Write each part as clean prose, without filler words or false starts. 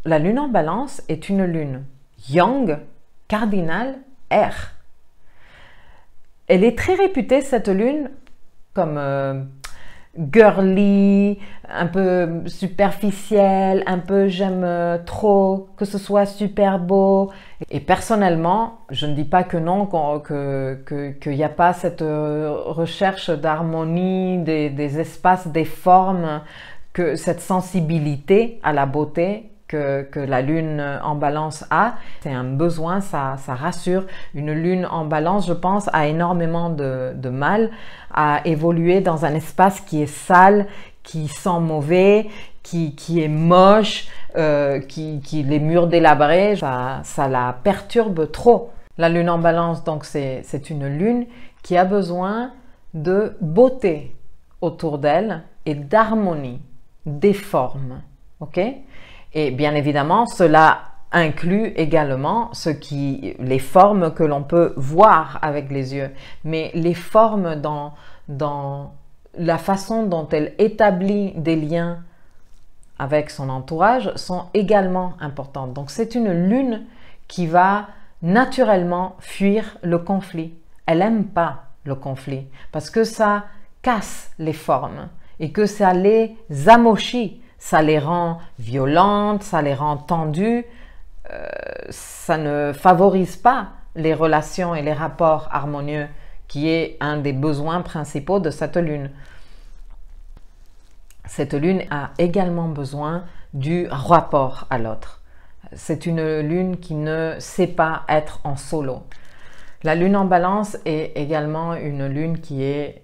La lune en balance est une lune yang, cardinale, air. Elle est très réputée, cette lune, comme girly, un peu superficielle, un peu j'aime trop que ce soit super beau. Et personnellement, je ne dis pas que non, qu'il n'y a pas cette recherche d'harmonie, des espaces, des formes, que cette sensibilité à la beauté que la lune en balance a. C'est un besoin, ça rassure. Une lune en balance, je pense, a énormément de mal à évoluer dans un espace qui est sale, qui sent mauvais, qui est moche, les murs délabrés, ça la perturbe trop. La lune en balance, donc c'est une lune qui a besoin de beauté autour d'elle et d'harmonie, des formes, ok? Et bien évidemment, cela inclut également les formes que l'on peut voir avec les yeux, mais les formes dans la façon dont elle établit des liens avec son entourage sont également importantes. Donc c'est une lune qui va naturellement fuir le conflit. Elle n'aime pas le conflit parce que ça casse les formes et que ça les amochit, ça les rend violentes, ça les rend tendues, ça ne favorise pas les relations et les rapports harmonieux qui est un des besoins principaux de cette lune. Cette lune a également besoin du rapport à l'autre. C'est une lune qui ne sait pas être en solo. La lune en balance est également une lune qui est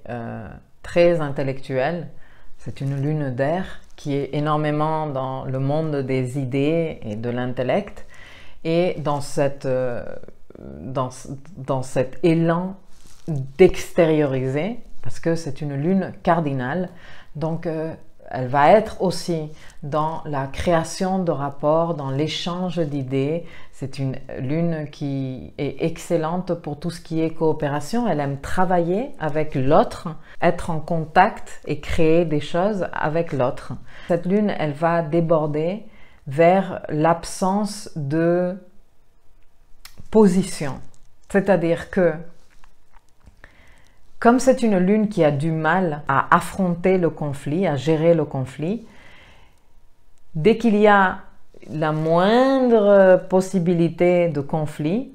très intellectuelle. C'est une lune d'air qui est énormément dans le monde des idées et de l'intellect. Et dans cet élan d'extérioriser, parce que c'est une lune cardinale, donc elle va être aussi dans la création de rapports, dans l'échange d'idées. C'est une lune qui est excellente pour tout ce qui est coopération. Elle aime travailler avec l'autre, être en contact et créer des choses avec l'autre. Cette lune, elle va déborder vers l'absence de position. C'est-à-dire que comme c'est une lune qui a du mal à affronter le conflit, à gérer le conflit, dès qu'il y a la moindre possibilité de conflit,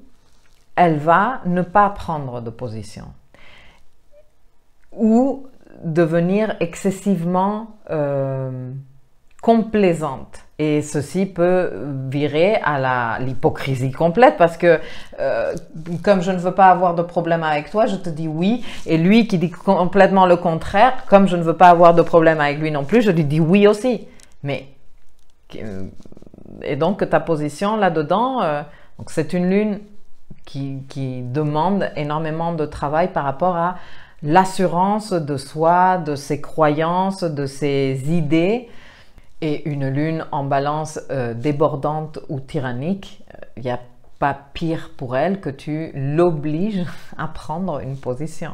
elle va ne pas prendre de position ou devenir excessivement complaisante. Et ceci peut virer à l'hypocrisie complète parce que comme je ne veux pas avoir de problème avec toi, je te dis oui. Et lui qui dit complètement le contraire, comme je ne veux pas avoir de problème avec lui non plus, je lui dis oui aussi. Et donc ta position là-dedans, c'est une lune qui demande énormément de travail par rapport à l'assurance de soi, de ses croyances, de ses idées. Et une lune en balance débordante ou tyrannique, il n'y a pas pire pour elle que tu l'obliges à prendre une position.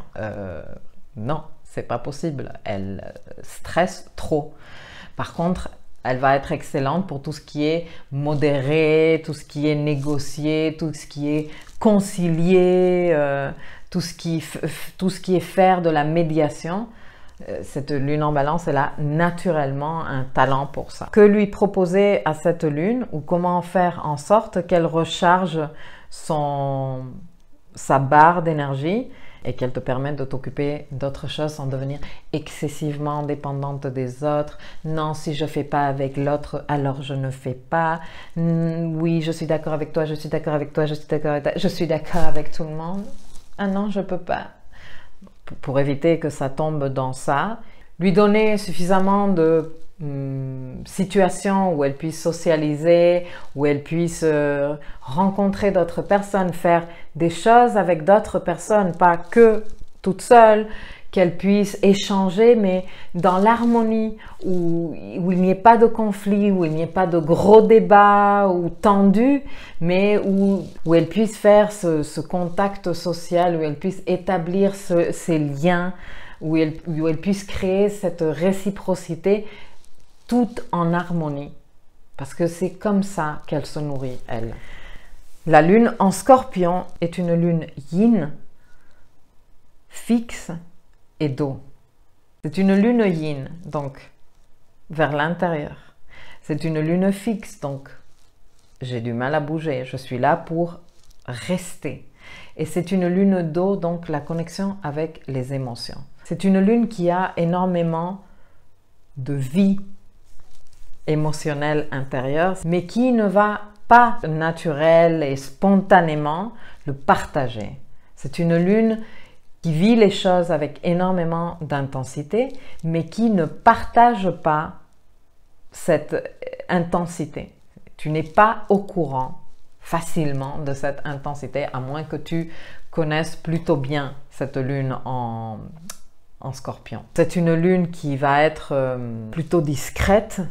Non, c'est pas possible. Elle stresse trop. Par contre, elle va être excellente pour tout ce qui est modéré, tout ce qui est négocié, tout ce qui est concilié, tout ce qui est faire de la médiation. Cette lune en balance, elle a naturellement un talent pour ça. Que lui proposer à cette lune ou comment faire en sorte qu'elle recharge sa barre d'énergie et qu'elle te permette de t'occuper d'autres choses sans devenir excessivement dépendante des autres. Non, si je ne fais pas avec l'autre, alors je ne fais pas. Oui, je suis d'accord avec toi, je suis d'accord avec toi, je suis d'accord avec toi, je suis d'accord avec tout le monde. Ah non, je ne peux pas. Pour éviter que ça tombe dans ça, lui donner suffisamment de situations où elle puisse socialiser, où elle puisse rencontrer d'autres personnes, faire des choses avec d'autres personnes, pas que toute seule, qu'elle puisse échanger, mais dans l'harmonie, où il n'y ait pas de conflit, où il n'y ait pas de gros débats ou tendus, mais où elle puisse faire ce contact social, où elle puisse établir ces liens, où elle puisse créer cette réciprocité tout en harmonie. parce que c'est comme ça qu'elle se nourrit, elle. La lune en Scorpion est une lune yin, fixe et dos. C'est une lune yin, donc vers l'intérieur. C'est une lune fixe, donc j'ai du mal à bouger. Je suis là pour rester. Et c'est une lune d'eau, donc la connexion avec les émotions. C'est une lune qui a énormément de vie émotionnelle intérieure, mais qui ne va pas naturel et spontanément le partager. C'est une lune qui vit les choses avec énormément d'intensité, mais qui ne partage pas cette intensité. Tu n'es pas au courant facilement de cette intensité, à moins que tu connaisses plutôt bien cette lune en Scorpion. C'est une lune qui va être plutôt discrète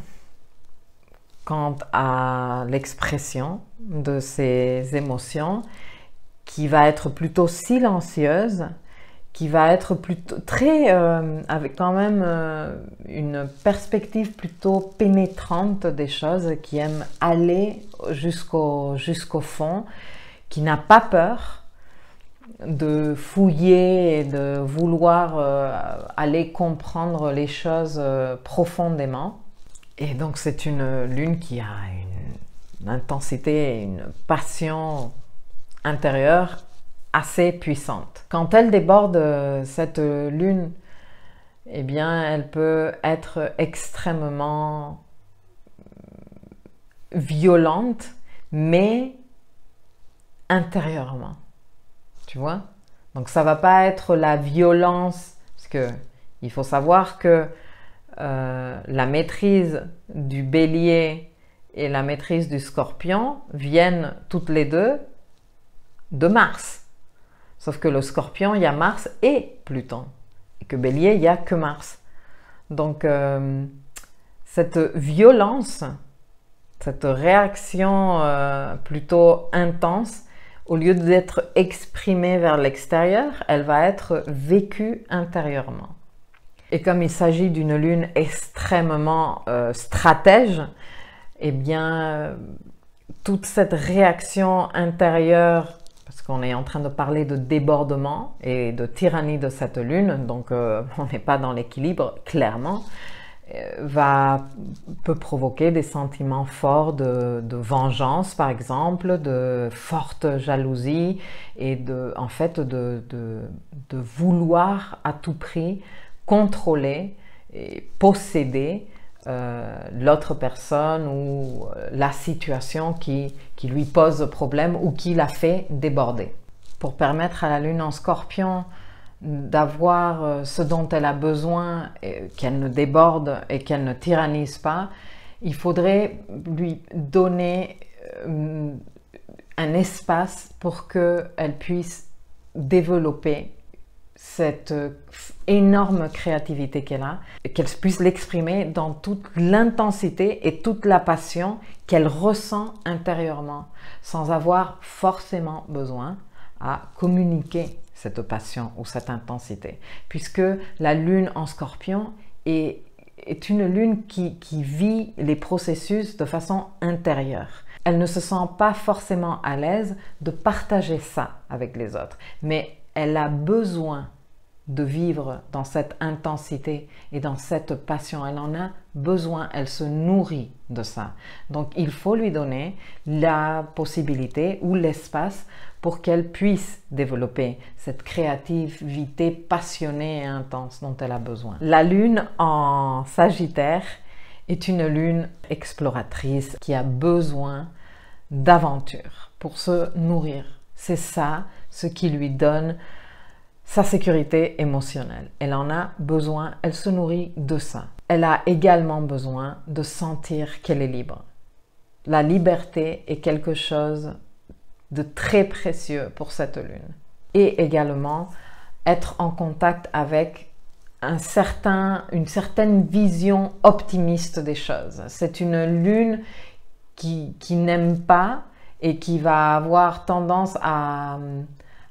quant à l'expression de ses émotions, qui va être plutôt silencieuse, qui va être plutôt très avec quand même une perspective plutôt pénétrante des choses, qui aime aller jusqu'au fond, qui n'a pas peur de fouiller et de vouloir aller comprendre les choses profondément. Et donc c'est une lune qui a une intensité et une passion intérieure assez puissante. Quand elle déborde, cette lune, eh bien, elle peut être extrêmement violente, mais intérieurement. Tu vois? Donc ça va pas être la violence, parce que il faut savoir que la maîtrise du Bélier et la maîtrise du Scorpion viennent toutes les deux de Mars. Sauf que le Scorpion, il y a Mars et Pluton. Et que Bélier, il n'y a que Mars. Donc, cette violence, cette réaction plutôt intense, au lieu d'être exprimée vers l'extérieur, elle va être vécue intérieurement. Et comme il s'agit d'une lune extrêmement stratège, eh bien, toute cette réaction intérieure, parce qu'on est en train de parler de débordement et de tyrannie de cette lune, donc on n'est pas dans l'équilibre, clairement, peut provoquer des sentiments forts de vengeance, par exemple, de forte jalousie et en fait de vouloir à tout prix contrôler et posséder l'autre personne ou la situation qui lui pose problème ou qui la fait déborder. Pour permettre à la lune en Scorpion d'avoir ce dont elle a besoin, qu'elle ne déborde et qu'elle ne tyrannise pas, il faudrait lui donner un espace pour qu'elle puisse développer cette énorme créativité qu'elle a, et qu'elle puisse l'exprimer dans toute l'intensité et toute la passion qu'elle ressent intérieurement, sans avoir forcément besoin à communiquer cette passion ou cette intensité. Puisque la lune en Scorpion est une lune qui vit les processus de façon intérieure. Elle ne se sent pas forcément à l'aise de partager ça avec les autres, mais elle a besoin de vivre dans cette intensité et dans cette passion. Elle en a besoin, elle se nourrit de ça. Donc il faut lui donner la possibilité ou l'espace pour qu'elle puisse développer cette créativité passionnée et intense dont elle a besoin. La lune en Sagittaire est une lune exploratrice qui a besoin d'aventure pour se nourrir. C'est ça ce qui lui donne sa sécurité émotionnelle. Elle en a besoin, elle se nourrit de ça. Elle a également besoin de sentir qu'elle est libre. La liberté est quelque chose de très précieux pour cette lune. Et également être en contact avec une certaine vision optimiste des choses. C'est une lune qui n'aime pas et qui va avoir tendance à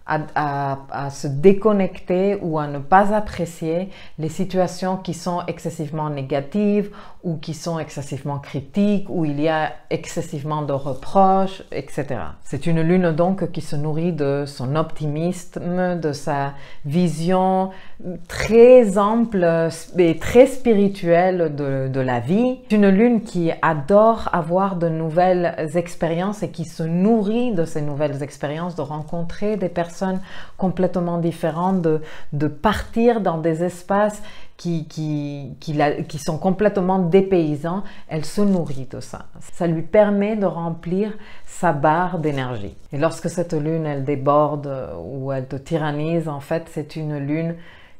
à se déconnecter ou à ne pas apprécier les situations qui sont excessivement négatives ou qui sont excessivement critiques, où il y a excessivement de reproches, etc. C'est une lune donc qui se nourrit de son optimisme, de sa vision très ample et très spirituelle de la vie. C'est une lune qui adore avoir de nouvelles expériences et qui se nourrit de ces nouvelles expériences, de rencontrer des personnes complètement différentes, de partir dans des espaces qui sont complètement dépaysants. Elle se nourrit de ça. Ça lui permet de remplir sa barre d'énergie. Et lorsque cette lune, elle déborde ou elle te tyrannise, en fait, c'est une lune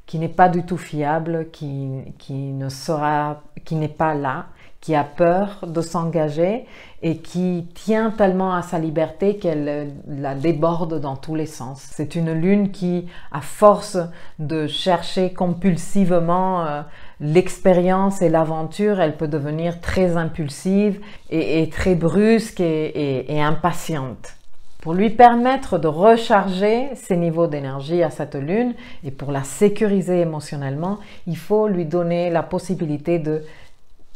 qui n'est pas du tout fiable, qui n'est pas là, qui a peur de s'engager et qui tient tellement à sa liberté qu'elle la déborde dans tous les sens. C'est une lune qui, à force de chercher compulsivement l'expérience et l'aventure, elle peut devenir très impulsive et très brusque et impatiente. Pour lui permettre de recharger ses niveaux d'énergie à cette lune et pour la sécuriser émotionnellement, il faut lui donner la possibilité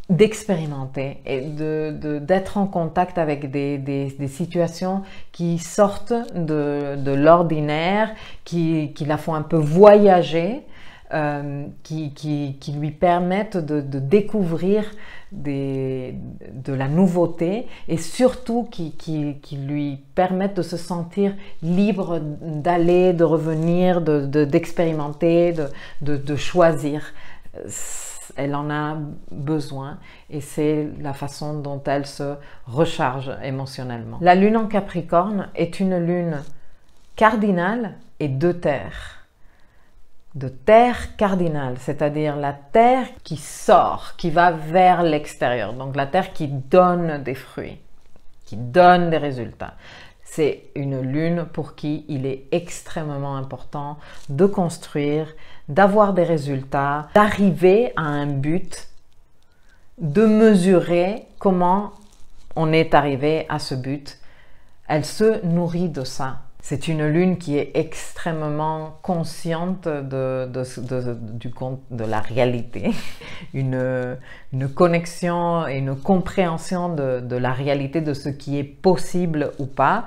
d'expérimenter et d'être en contact avec des situations qui sortent de l'ordinaire, qui la font un peu voyager, qui lui permettent de découvrir de la nouveauté et surtout qui lui permettent de se sentir libre d'aller, de revenir, d'expérimenter, de choisir. Elle en a besoin et c'est la façon dont elle se recharge émotionnellement. La lune en Capricorne est une lune cardinale et de terre. De terre cardinale, c'est-à-dire la terre qui sort, qui va vers l'extérieur. Donc la terre qui donne des fruits, qui donne des résultats. C'est une lune pour qui il est extrêmement important de construire, d'avoir des résultats, d'arriver à un but, de mesurer comment on est arrivé à ce but. Elle se nourrit de ça. C'est une lune qui est extrêmement consciente de la réalité, une connexion et une compréhension de la réalité de ce qui est possible ou pas,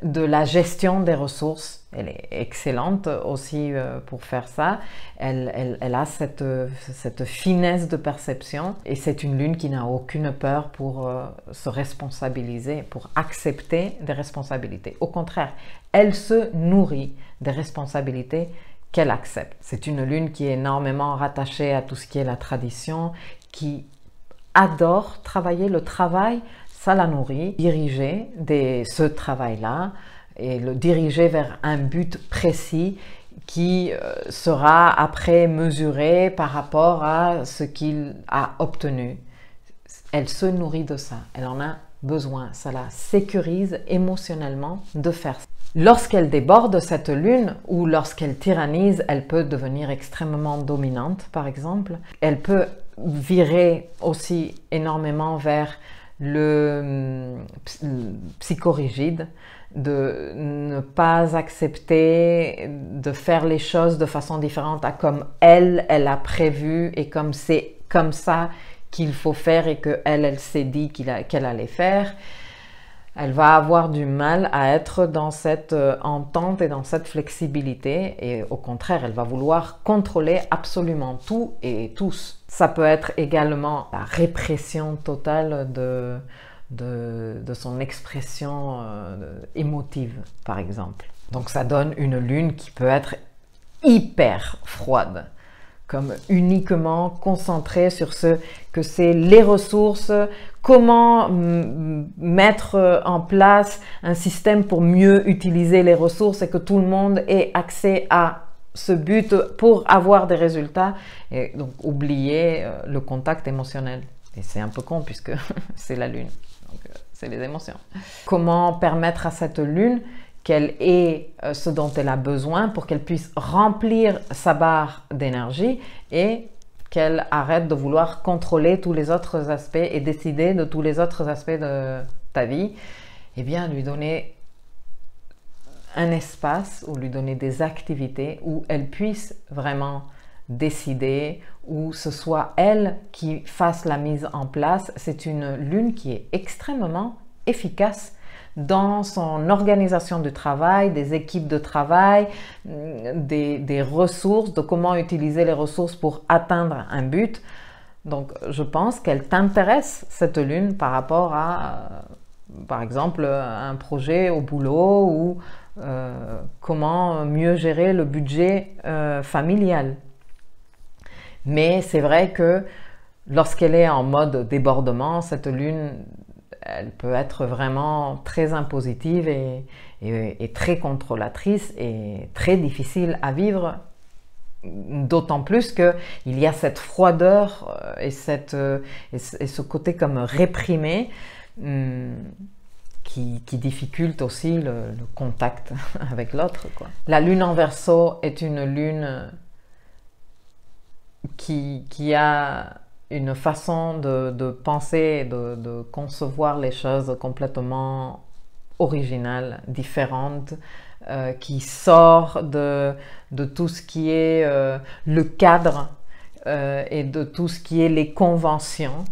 de la gestion des ressources. Elle est excellente aussi pour faire ça. Elle a cette finesse de perception et c'est une lune qui n'a aucune peur pour se responsabiliser, pour accepter des responsabilités. Au contraire, elle se nourrit des responsabilités qu'elle accepte. C'est une lune qui est énormément rattachée à tout ce qui est la tradition, qui adore travailler le travail. Ça la nourrit, diriger ce travail-là et le diriger vers un but précis qui sera après mesuré par rapport à ce qu'il a obtenu. Elle se nourrit de ça, elle en a besoin, ça la sécurise émotionnellement de faire ça. Lorsqu'elle déborde cette lune ou lorsqu'elle tyrannise, elle peut devenir extrêmement dominante par exemple. Elle peut virer aussi énormément vers le psychorigide, de ne pas accepter de faire les choses de façon différente à comme elle a prévu et comme c'est comme ça qu'il faut faire et qu'elle s'est dit qu'elle allait faire. Elle va avoir du mal à être dans cette entente et dans cette flexibilité et au contraire, elle va vouloir contrôler absolument tout et tous. Ça peut être également la répression totale de son expression émotive, par exemple. Donc ça donne une lune qui peut être hyper froide, comme uniquement concentrée sur ce que c'est les ressources, comment mettre en place un système pour mieux utiliser les ressources et que tout le monde ait accès à ce but pour avoir des résultats et donc oublier le contact émotionnel. Et c'est un peu con puisque c'est la lune, donc c'est les émotions. Comment permettre à cette lune qu'elle ait ce dont elle a besoin pour qu'elle puisse remplir sa barre d'énergie et qu'elle arrête de vouloir contrôler tous les autres aspects et décider de tous les autres aspects de ta vie, eh bien lui donner un espace ou lui donner des activités où elle puisse vraiment décider, où ce soit elle qui fasse la mise en place. C'est une lune qui est extrêmement efficace dans son organisation du travail, des équipes de travail, des ressources, de comment utiliser les ressources pour atteindre un but. Donc, je pense qu'elle t'intéresse, cette lune, par rapport à, par exemple, un projet au boulot ou comment mieux gérer le budget familial. Mais c'est vrai que lorsqu'elle est en mode débordement, cette lune, elle peut être vraiment très impositive et très contrôlatrice et très difficile à vivre. D'autant plus qu'il y a cette froideur et ce côté comme réprimé qui difficulte aussi le contact avec l'autre. La lune en Verseau est une lune qui a une façon de penser, de concevoir les choses complètement originale, différente, qui sort de tout ce qui est le cadre et de tout ce qui est les conventions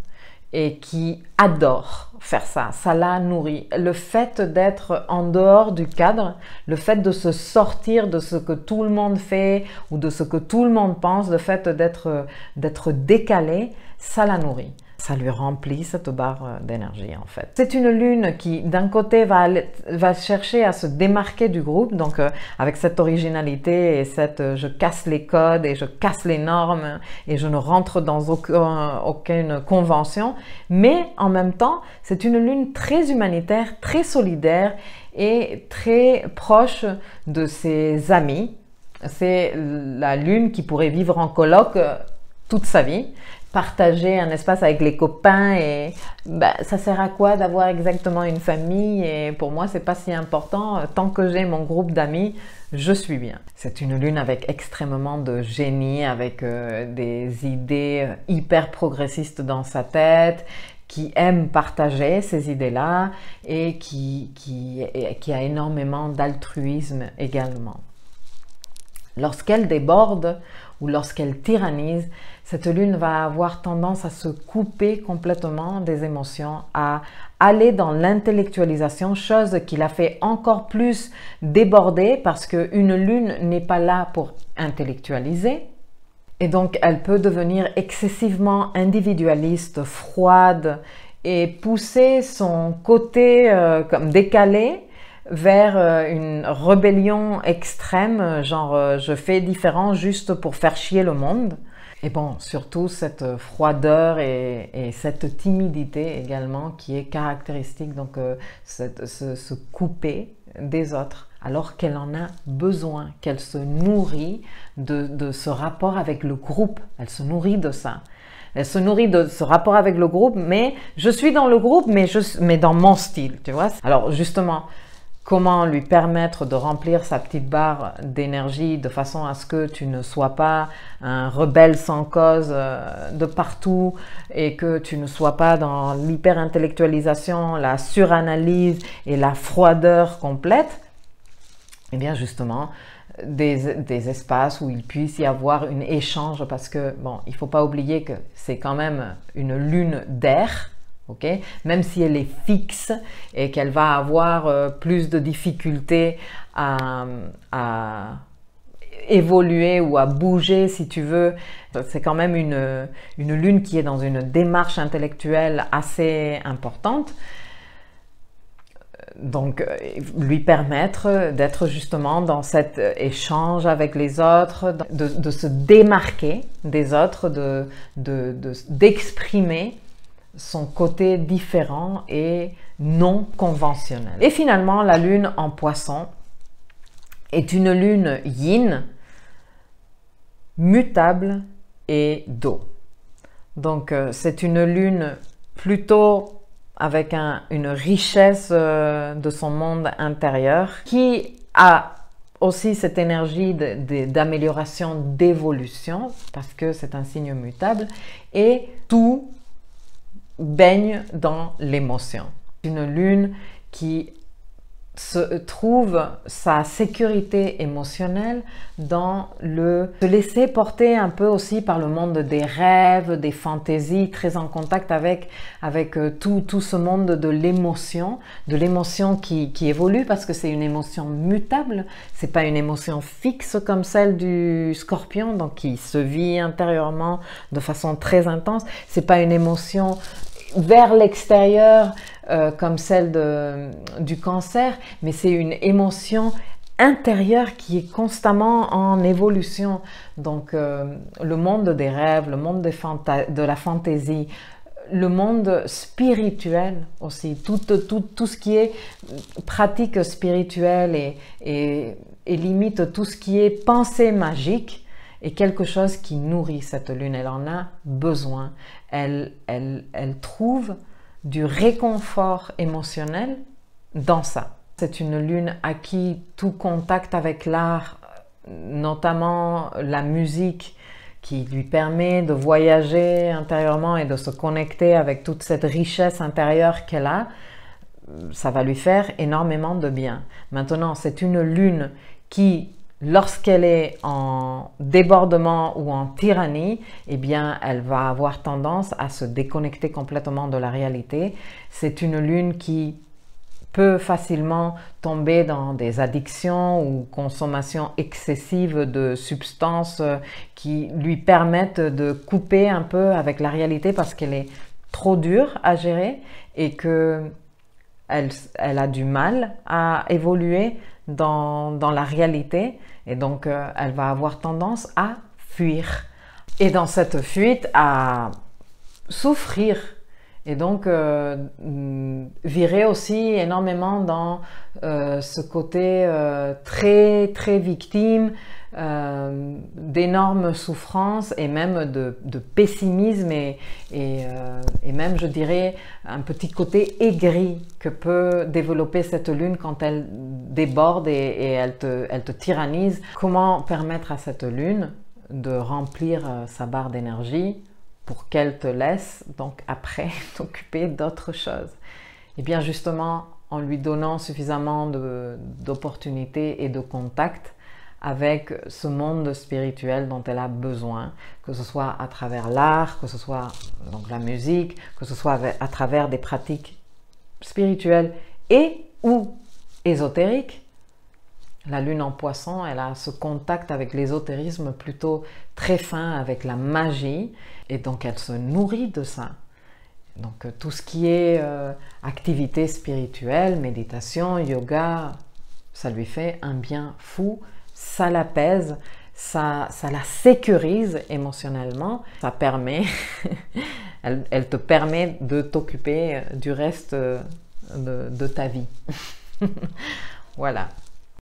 et qui adore faire ça. Ça la nourrit. Le fait d'être en dehors du cadre, le fait de se sortir de ce que tout le monde fait ou de ce que tout le monde pense, le fait d'être décalé, ça la nourrit. Ça lui remplit cette barre d'énergie en fait. C'est une lune qui d'un côté va chercher à se démarquer du groupe, donc avec cette originalité et cette je casse les codes et je casse les normes et je ne rentre dans aucune convention, mais en même temps c'est une lune très humanitaire, très solidaire et très proche de ses amis. C'est la lune qui pourrait vivre en coloc toute sa vie. Partager un espace avec les copains et ça sert à quoi d'avoir exactement une famille, et pour moi c'est pas si important, tant que j'ai mon groupe d'amis je suis bien. C'est une lune avec extrêmement de génie, avec des idées hyper progressistes dans sa tête, qui aime partager ces idées-là et qui a énormément d'altruisme également. Lorsqu'elle déborde ou lorsqu'elle tyrannise, cette lune va avoir tendance à se couper complètement des émotions, à aller dans l'intellectualisation, chose qui la fait encore plus déborder parce qu'une lune n'est pas là pour intellectualiser. Et donc, elle peut devenir excessivement individualiste, froide et pousser son côté comme décalé vers une rébellion extrême, genre je fais différent juste pour faire chier le monde. Et bon, surtout cette froideur et cette timidité également qui est caractéristique, donc se couper des autres alors qu'elle en a besoin, qu'elle se nourrit de ce rapport avec le groupe, elle se nourrit de ça. Elle se nourrit de ce rapport avec le groupe, mais je suis dans le groupe, mais dans mon style, tu vois. Alors justement, comment lui permettre de remplir sa petite barre d'énergie de façon à ce que tu ne sois pas un rebelle sans cause de partout et que tu ne sois pas dans l'hyper-intellectualisation, la suranalyse et la froideur complète. Eh bien justement, des espaces où il puisse y avoir un échange, parce que bon, il ne faut pas oublier que c'est quand même une lune d'air. Okay? Même si elle est fixe et qu'elle va avoir plus de difficultés à évoluer ou à bouger si tu veux, c'est quand même une lune qui est dans une démarche intellectuelle assez importante. Donc, lui permettre d'être justement dans cet échange avec les autres, de se démarquer des autres, d'exprimer son côté différent et non conventionnel. Et finalement, la lune en Poisson est une lune yin, mutable et d'eau. Donc, c'est une lune plutôt avec une richesse de son monde intérieur qui a aussi cette énergie d'amélioration, d'évolution, parce que c'est un signe mutable, et tout baigne dans l'émotion. Une lune qui trouve sa sécurité émotionnelle dans se laisser porter un peu aussi par le monde des rêves, des fantaisies, très en contact avec tout ce monde de l'émotion qui évolue, parce que c'est une émotion mutable, c'est pas une émotion fixe comme celle du scorpion, donc qui se vit intérieurement de façon très intense. C'est pas une émotion vers l'extérieur comme celle du cancer, mais c'est une émotion intérieure qui est constamment en évolution. Donc le monde des rêves, le monde de la fantaisie, le monde spirituel aussi, tout ce qui est pratique spirituelle et limite tout ce qui est pensée magique, est quelque chose qui nourrit cette lune. Elle en a besoin. Elle trouve du réconfort émotionnel dans ça. C'est une lune à qui tout contact avec l'art, notamment la musique, qui lui permet de voyager intérieurement et de se connecter avec toute cette richesse intérieure qu'elle a, ça va lui faire énormément de bien. Maintenant, c'est une lune qui, lorsqu'elle est en débordement ou en tyrannie, eh bien, elle va avoir tendance à se déconnecter complètement de la réalité. C'est une lune qui peut facilement tomber dans des addictions ou consommation excessive de substances qui lui permettent de couper un peu avec la réalité parce qu'elle est trop dure à gérer et qu'elle a du mal à évoluer dans la réalité, et donc elle va avoir tendance à fuir, et dans cette fuite à souffrir, et donc virer aussi énormément dans ce côté très très victime, d'énormes souffrances et même de pessimisme et même, je dirais, un petit côté aigri que peut développer cette lune quand elle déborde et elle te tyrannise. Comment permettre à cette lune de remplir sa barre d'énergie pour qu'elle te laisse donc après t'occuper d'autres choses? Et bien justement en lui donnant suffisamment d'opportunités et de contacts avec ce monde spirituel dont elle a besoin, que ce soit à travers l'art, que ce soit donc la musique, que ce soit à travers des pratiques spirituelles et ou ésotériques. La lune en poisson, elle a ce contact avec l'ésotérisme plutôt très fin, avec la magie, et donc elle se nourrit de ça. Donc tout ce qui est activité spirituelle, méditation, yoga, ça lui fait un bien fou, ça l'apaise, ça la sécurise émotionnellement, ça permet, elle te permet de t'occuper du reste de ta vie. Voilà.